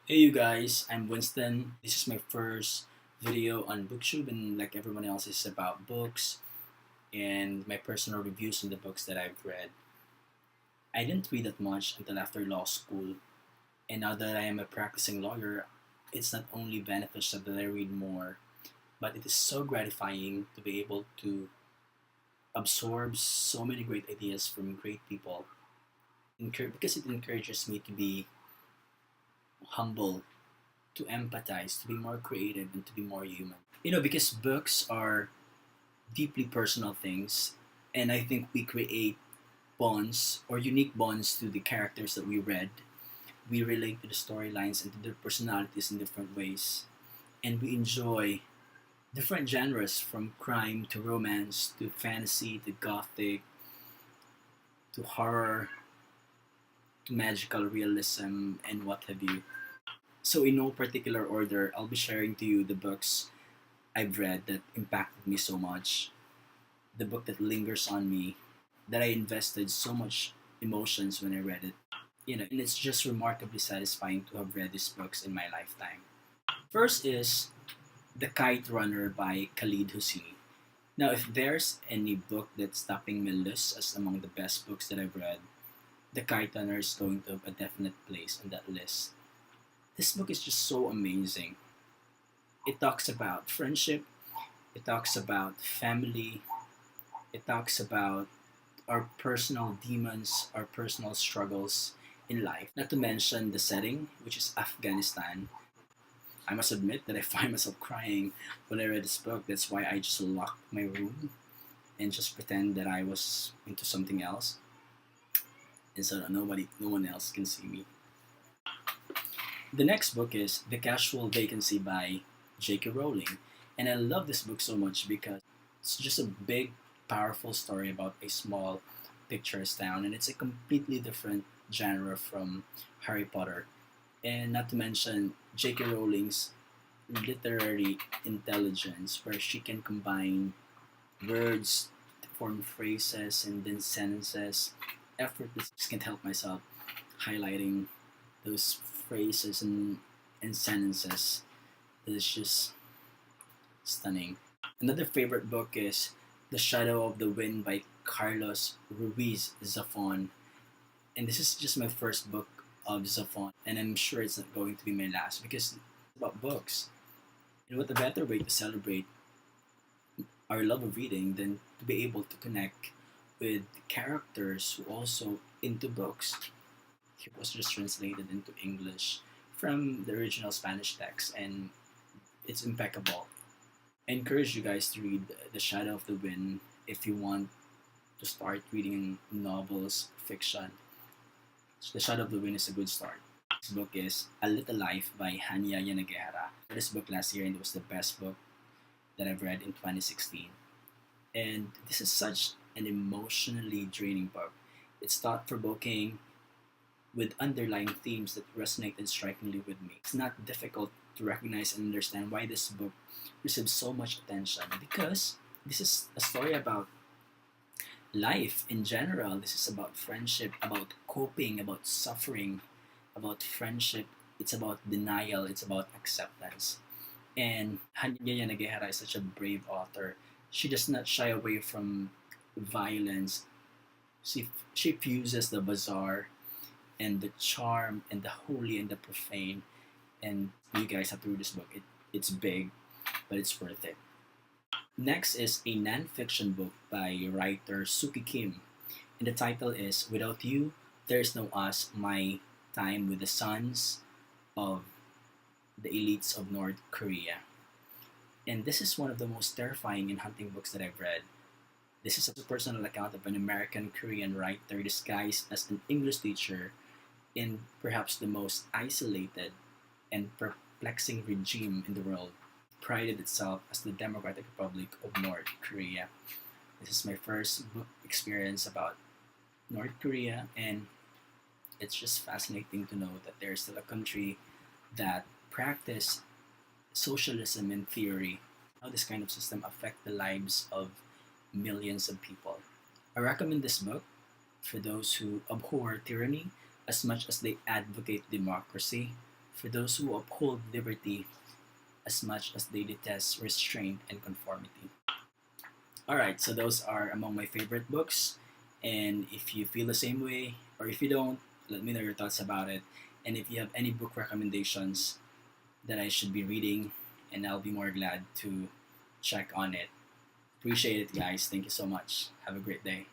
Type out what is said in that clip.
Hey you guys, I'm Winston. This is my first video on BookTube, and like everyone else is about books and my personal reviews on the books that I've read. I didn't read that much until after law school, and now that I am a practicing lawyer, it's not only beneficial that I read more, but it is so gratifying to be able to absorb so many great ideas from great people because it encourages me to be humble, to empathize, to be more creative, and to be more human. Because books are deeply personal things, and I think we create bonds or unique bonds to the characters that we read. We relate to the storylines and to their personalities in different ways, and we enjoy different genres from crime to romance to fantasy to gothic to horror to magical realism and what have you. So, in no particular order, I'll be sharing to you the books I've read that impacted me so much, the book that lingers on me, that I invested so much emotions when I read it. And it's just remarkably satisfying to have read these books in my lifetime. First is The Kite Runner by Khaled Hosseini. Now, if there's any book that's topping my list as among the best books that I've read, The Kite Runner is going to have a definite place on that list. This book is just so amazing. It talks about friendship, it talks about family, it talks about our personal demons, our personal struggles in life. Not to mention the setting, which is Afghanistan. I must admit that I find myself crying when I read this book. That's why I just locked my room and just pretend that I was into something else, and so that no one else can see me. The next book is The Casual Vacancy by J.K. Rowling, and I love this book so much because it's just a big, powerful story about a small, picturesque town, and it's a completely different genre from Harry Potter. And not to mention J.K. Rowling's literary intelligence, where she can combine words to form phrases and then sentences. Effortless, just can't help myself highlighting those phrases and sentences. It's just stunning. Another favorite book is The Shadow of the Wind by Carlos Ruiz Zafon. And this is just my first book of Zafon, and I'm sure it's not going to be my last because it's about books. And what a better way to celebrate our love of reading than to be able to connect with characters who also into books. It was just translated into English from the original Spanish text, and it's impeccable. I encourage you guys to read The Shadow of the Wind if you want to start reading novels, fiction. The Shadow of the Wind is a good start. This book is A Little Life by Hanya Yanagihara. I read this book last year and it was the best book that I've read in 2016. And this is such an emotionally draining book. It's thought provoking with underlying themes that resonated strikingly with me. It's not difficult to recognize and understand why this book received so much attention because this is a story about life in general. This is about friendship, about coping, about suffering, about friendship. It's about denial, it's about acceptance. And Hanya Yanagihara is such a brave author. She does not shy away from violence. She fuses the bizarre and the charm and the holy and the profane. And you guys have to read this book. It's big, but it's worth it. Next is a non-fiction book by writer Suki Kim, and the title is Without You, There's No Us, My Time with the Sons of the Elites of North Korea. And this is one of the most terrifying and haunting books that I've read. This is a personal account of an American Korean writer disguised as an English teacher in perhaps the most isolated and perplexing regime in the world, prided itself as the Democratic Republic of North Korea. This is my first book experience about North Korea, and it's just fascinating to know that there's still a country that practice socialism in theory, how this kind of system affect the lives of millions of people. I recommend this book for those who abhor tyranny as much as they advocate democracy, for those who uphold liberty as much as they detest restraint and conformity. Alright, so those are among my favorite books. And if you feel the same way, or if you don't, let me know your thoughts about it. And if you have any book recommendations that I should be reading, and I'll be more glad to check on it. Appreciate it, guys. Thank you so much. Have a great day.